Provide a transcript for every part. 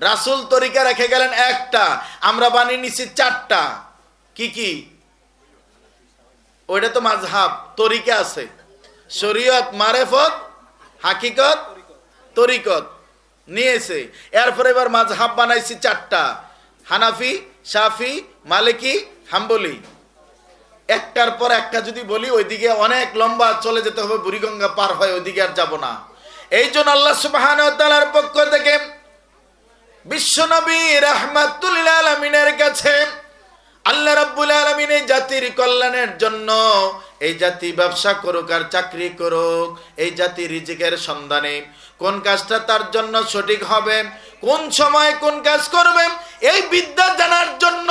রাসূল তরিকা রেখে গেলেন একটা, আমরা বানিয়ে নিছি চারটা। কি কি? ওইটা তো মাযহাব, তরিকা আছে, শরীয়ত, মারেফত, হাকিকত, তরিকত নিয়েছে। এরপরে এবার মাযহাব বানাইছি চারটা, হানাফি, শাফি, মালিকি, হাম্বলি। একটার পর একটা যদি বলি ওইদিকে অনেক লম্বা চলে যেতে হবে, বুড়িগঙ্গা পার হয়, ওইদিকে আর যাব না। এই জন্য আল্লাহ সুবহানাহু ওয়া তাআলার পক্ষ থেকে বিশ্বনবী রাহমাতুল লিল আলামিনের কাছে আল্লাহ রাব্বুল আলামিন এই জাতির কল্যাণের জন্য, এই জাতি ব্যবসা করুক আর চাকরি করুক, এই জাতি রিজিকের সন্ধানে কোন কাজটা তার জন্য সঠিক হবে, কোন সময় কোন কাজ করবে, এই বিদ্যা জানার জন্য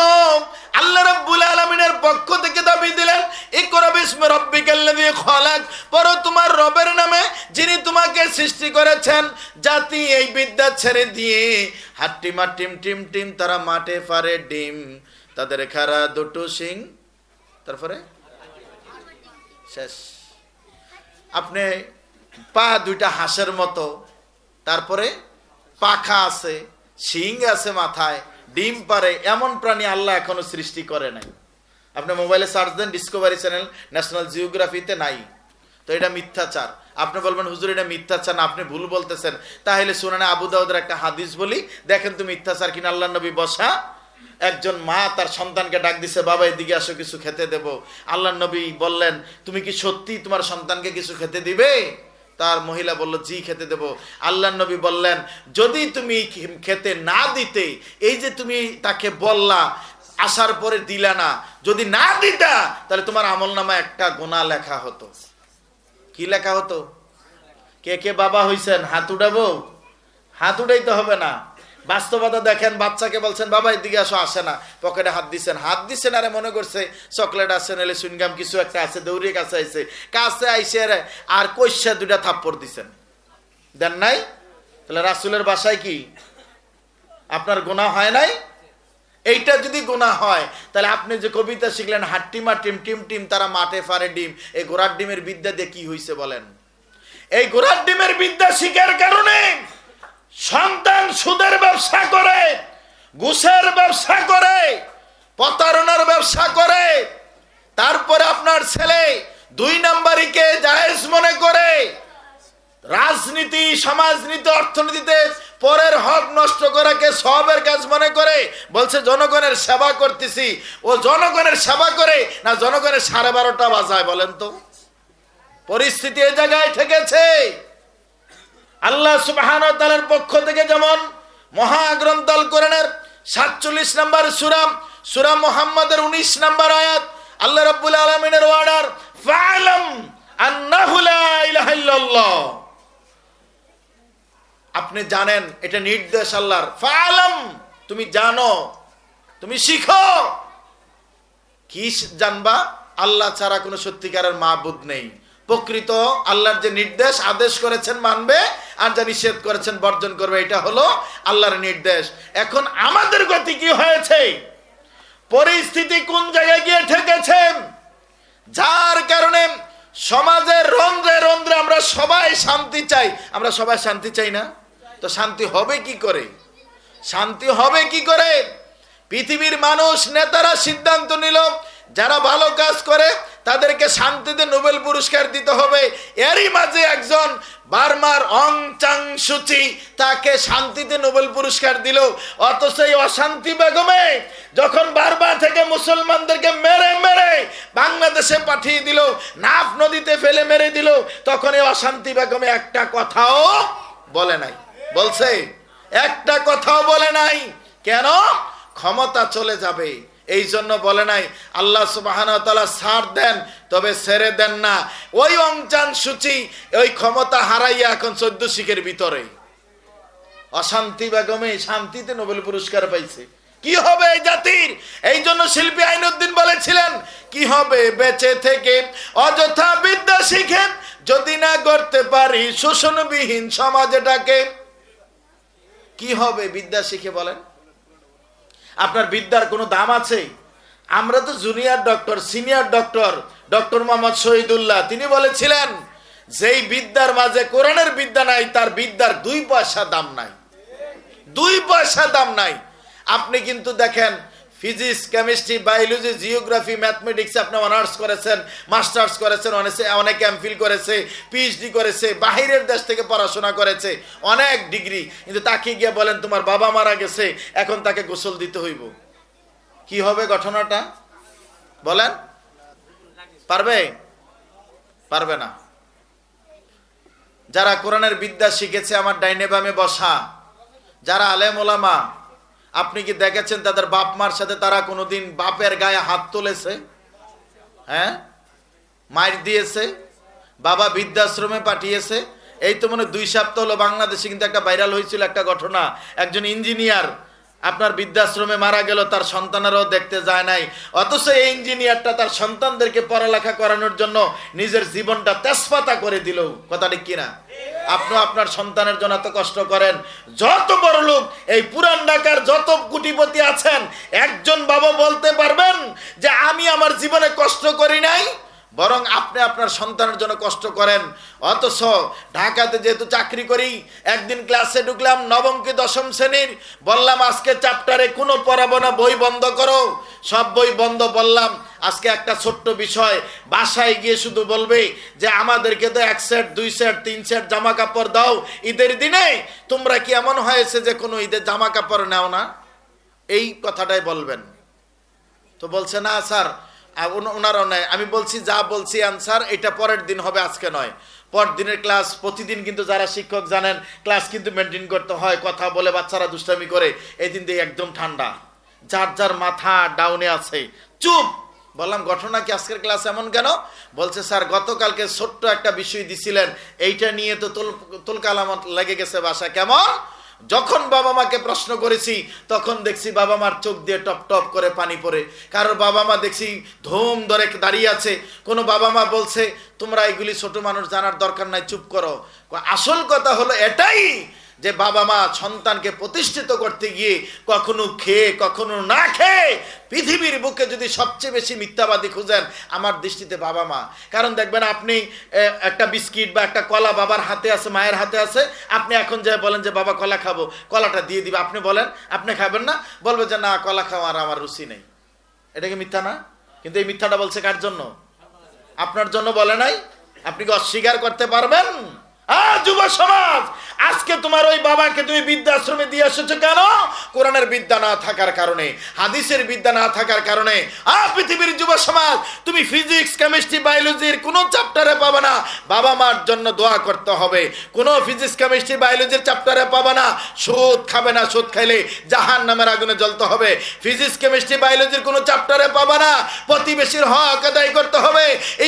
আল্লাহ রাব্বুল আলামিনের পক্ষ থেকে দাবি দিলেন, ইকরা বিসমি রাব্বিকাল্লাযী খলাক, পড়ো তোমার রবের নামে যিনি তোমাকে সৃষ্টি করেছেন। জাতি এই বিদ্যা ছেড়ে দিয়ে হাট্টিমা টিম টিম টিম, তারা মাঠে পারে ডিম, তাদের খাড়া দুটো সিং, তারপরে শেষ। আপনি পা দুইটা হাঁসের মতো, তারপরে পাখা আছে, শিং আছে মাথায়, ডিম পারে, এমন প্রাণী আল্লাহ এখনো সৃষ্টি করে নাই। আপনি মোবাইলে সার্চ দেন, ডিসকভারি চ্যানেল, ন্যাশনাল জিওগ্রাফিতে নাই। তো এটা মিথ্যাচার। আপনি বলবেন হুজুর এটা মিথ্যাচার না, আপনি ভুল বলতেছেন। তাহলে শুনেন আবু দাউদের একটা হাদিস বলি, দেখেন তো মিথ্যাচার কিনা। আল্লাহ নবী বসা, একজন মা তার সন্তানকে ডাক দিছে, বাবা এদিকে আসো কিছু খেতে দেব। আল্লাহ নবী বললেন, তুমি কি সত্যি তোমার সন্তানকে কিছু খেতে দিবে? তার মহিলা বলল, জি খেতে দেব। আল্লাহ নবী বললেন, যদি তুমি খেতে না দিতে, এই যে তুমি তাকে বললা, আসার পরে দিলা না, যদি না দিতা তাহলে তোমার আমলনামা একটা গুনাহ লেখা হতো। কি লেখা হতো? কে কে বাবা হইছেন হাত উঠাবো? হাত উঠাইতে হবে না। বাস্তবতা দেখেন, বাচ্চাকে বলছেন বাবা এদিকে আসো, আসে না, পকেটে হাত দিচ্ছেন, আরে মনে করছে চকলেট আছে, নাহলে সুইনগাম কিছু একটা আছে, দৌড়িয়ে কাছে আইসে আর কইসা দুইটা থাপ্পড় দিচ্ছেন, দেন নাই? তাহলে রাসূলের বাসায় কি আপনার গুনাহ হয় নাই? এইটা যদি গুনাহ হয়, তাহলে আপনি যে কবিতা শিখলেন, হাট্টিমা টিম টিম টিম, তারা মাঠে পারে ডিম, এই ঘোড়ার ডিমের বিদ্যা দিয়ে কি হয়েছে বলেন? এই ঘোড়ার ডিমের বিদ্যা শিখার কারণে সন্তান সুদের ব্যবসা করে, ঘুষের ব্যবসা করে, প্রতারণার ব্যবসা করে, তারপরে আপনার ছেলে 2 নাম্বারিকে জায়েজ মনে করে, রাজনীতি, সমাজনীতি, অর্থনীতিতে পরের হক নষ্ট করাকে সওয়াবের কাজ মনে করে, বলছে জনগণের সেবা করতেছি। ও জনগণের সেবা করে না জনগণের 12:30 বাজায়? বলেন তো, পরিস্থিতি এই জায়গায় ঠেকেছে। আল্লাহ সুবহানাহু ওয়া তাআলার পক্ষ থেকে যেমন মহাগ্রন্থ আল কোরআনের 47 নম্বর সূরা মুহাম্মাদের 19 নম্বর আয়াত, আল্লাহ রাব্বুল আলামিনের অর্ডার, ফা'লাম আন্নাহু লা ইলাহা ইল্লাল্লাহ। আপনি জানেন, এটা নির্দেশ আল্লাহর। ফা'লাম, তুমি জানো, তুমি শিখো। কি জানবা? আল্লাহ ছাড়া কোনো সত্যিকারের মাবুদ নেই। প্রকৃত আল্লাহর যে নির্দেশ আদেশ করেছেন মানবে, আর যা নিষেধ করেছেন বর্জন করবে, এটা হলো আল্লাহর নির্দেশ। এখন আমাদের গতি কি হয়েছে, পরিস্থিতি কোন জায়গায় গিয়ে ঠেকেছে, যার কারণে সমাজের রন্ধ্রে রন্ধ্রে আমরা সবাই শান্তি চাই। আমরা সবাই শান্তি চাই না? তো শান্তি হবে কি করে? শান্তি হবে কি করে? পৃথিবীর মানুষ, নেতারা সিদ্ধান্ত নিল, যারা ভালো কাজ করে তাদেরকে শান্তিতে নোবেল পুরস্কার দিতে হবে। এরই মাঝে একজন বার্মার অং চাং সুচি, তাকে শান্তিতে নোবেল পুরস্কার দিল। অথচ এই অশান্তি বেগমে যখন বার্মা থেকে মুসলমানদেরকে মেরে মেরে বাংলাদেশে পাঠিয়ে দিল, নাফ নদীতে ফেলে মেরে দিল, তখন এই অশান্তি বেগমে একটা কথাও বলে নাই। বলছে? একটা কথাও বলে নাই। কেন? ক্ষমতা চলে যাবে, এই জন্য বলে নাই। আল্লাহ সুবহানাহু ওয়া তাআলা ছাড় দেন, তবে ছেড়ে দেন না। ওই অংচান সূচি ওই ক্ষমতা হারাইয়া এখন 14 শিখের ভিতরে। অশান্তি বেগমে শান্তিতে নোবেল পুরস্কার পাইছে। কি হবে এই জাতির? এই জন্য শিল্পী আইনউদ্দিন বলেছিলেন, কি হবে বেঁচে থেকে অযথা বিদ্যা শিখে, যদি না করতে পারি শোষণবিহীন সমাজ এটাকে। কি হবে বিদ্যা শিখে বলেন? আপনার বিদ্যার কোনো দাম আছে? আমরা তো junior doctor, senior doctor, doctor Mohammad Shahidullah, তিনি বলেছিলেন, যেই বিদ্যার মাঝে কোরআনের বিদ্যা নাই, তার বিদ্যার 2 পয়সা দাম নাই। 2 পয়সা দাম নাই। আপনি কিন্তু দেখেন physics, chemistry, biology, geography, mathematics আপনি অনার্স করেছেন, মাস্টার্স করেছেন, অনেকে এমফিল করেছে, পিএইচডি করেছে, বাহিরের দেশ থেকে পড়াশোনা করেছে, অনেক ডিগ্রি, কিন্তু তাকে গিয়ে বলেন তোমার বাবা মারা গেছে, এখন তাকে গোসল দিতে হইব, কি হবে ঘটনাটা বলেন? পারবে? পারবে না। যারা কোরআনের বিদ্যা শিখেছে আমার ডাইনে বামে বসা, যারা আলেম ওলামা, আপনি কি দেখেছেন তাদের বাপ মার সাথে তারা কোনোদিন বাপের গায়ে হাত তুলেছে? হ্যাঁ, মার দিয়েছে, বাবা বৃদ্ধাশ্রমে পাঠিয়েছে। এই তো মনে 2 সপ্তাহ হলো বাংলাদেশে কিন্তু একটা ভাইরাল হয়েছিল একটা ঘটনা, একজন ইঞ্জিনিয়ার আপনার বৃদ্ধাশ্রমে মারা গেল, তার সন্তানেরাও দেখতে যায় নাই, অথচ এই ইঞ্জিনিয়ারটা তার সন্তানদেরকে পড়ালেখা করানোর জন্য নিজের জীবনটা তেজপাতা করে দিল। কথা ঠিক কিনা? আপনি আপনার সন্তানের জন্য এত কষ্ট করেন। যত বড় লোক এই পুরান ঢাকার যত কোটিপতি আছেন, একজন বাবা বলতে পারবেন যে আমি আমার জীবনে কষ্ট করি নাই? বরং আপনি আপনার সন্তানের জন্য কষ্ট করেন। অথচ ঢাকাতে যেহেতু চাকরি করি, একদিন ক্লাসে ঢুকলাম, নবম কি 10ম শ্রেণীর, বললাম আজকে চ্যাপ্টারে কোনো পড়াবো না, বই বন্ধ করো, সব বই বন্ধ। বললাম আজকে একটা ছোট্ট বিষয়, বাসায় গিয়ে শুধু বলবে যে আমাদেরকে তো 1 সেট 2 সেট 3 সেট জামা কাপড় দাও ঈদের দিনে, তোমরা কি এমন হয়েছে যে কোনো ঈদের জামা কাপড় নাও না? এই কথাটাই বলবেন। তো বলছে না স্যার, ওনারও নাই। আমি বলছি যা বলছি অ্যান্সার, এটা পরের দিন হবে, আজকে নয়। পরের দিনের ক্লাস, প্রতিদিন কিন্তু যারা শিক্ষক জানেন ক্লাস কিন্তু মেনটেন করতে হয়, কথা বলে বাচ্চারা দুষ্টামি করে। এই দিন দিয়ে একদম ঠান্ডা, যার যার মাথা ডাউনে আছে, চুপ। বললাম ঘটনা কি আজকের ক্লাস এমন কেন? বলছে স্যার গতকালকে ছোট্ট একটা বিষয় দিছিলেন, এইটা নিয়ে তো তুলকালামত লেগে গেছে বাসা। কেমন? যখন বাবা মাকে প্রশ্ন করেছি তখন দেখছি বাবা মার চোখ দিয়ে টপ টপ করে পানি পড়ে। কারোর বাবা মা দেখছি ধুম ধরে দাঁড়িয়ে আছে। কোনো বাবা মা বলছে তোমরা এগুলি ছোট মানুষ, জানার দরকার নাই, চুপ করো। আসল কথা হলো এটাই যে বাবা মা সন্তানকে প্রতিষ্ঠিত করতে গিয়ে কখনো খেয়ে কখনো না খেয়ে, পৃথিবীর বুকে যদি সবচেয়ে বেশি মিথ্যাবাদী খুঁজেন আমার দৃষ্টিতে বাবা মা। কারণ দেখবেন আপনি একটা বিস্কিট বা একটা কলা বাবার হাতে আছে, মায়ের হাতে আছে, আপনি এখন যে বলেন যে বাবা কলা খাবো, কলাটা দিয়ে দিবে, আপনি বলেন আপনি খাবেন না, বলবে যে না কলা খাওয়ার আমার রুচি নেই। এটা কি মিথ্যা না? কিন্তু এই মিথ্যাটা বলছে কার জন্য? আপনার জন্য বলে নাই। আপনি কি অস্বীকার করতে পারবেন? যুব সমাজ, আজকে তোমার ওই বাবাকে তুমি বৃদ্ধাশ্রমে দিয়ে এসেছো কেন? কোরআনের বিদ্যা না থাকার কারণে, হাদিসের বিদ্যা না থাকার কারণে। পৃথিবীর যুব সমাজ, তুমি ফিজিক্স, কেমিস্ট্রি, বায়োলজির কোনো চ্যাপ্টারে পাবে না। বাবা মার জন্য দোয়া করতে হবে। কোনো ফিজিক্স, কেমিস্ট্রি, বায়োলজির চ্যাপ্টারে পাবে না। সুদ খাবে না, সুদ খাইলে জাহান্নামের আগুনে জ্বলতে হবে। ফিজিক্স, কেমিস্ট্রি, বায়োলজির কোনো চ্যাপ্টারে পাবে না। প্রতিবেশীর হক আদায় করতে হবে,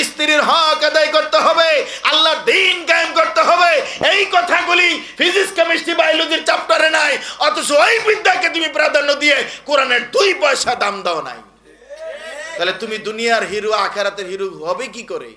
স্ত্রীর হক আদায় করতে হবে, আল্লাহর দ্বীন কায়েম করতে হবে। এই কথাগুলি ফিজিক্স, কেমিস্ট্রি, বায়োলজির চ্যাপ্টারে নাই, অথচ ওই বিদ্যাকে তুমি প্রাধান্য দিয়ে কোরআনের 2 পয়সা দাম দাও নাই। তাহলে তুমি দুনিয়ার হিরো, আখিরাতের হিরো হবে কি করে?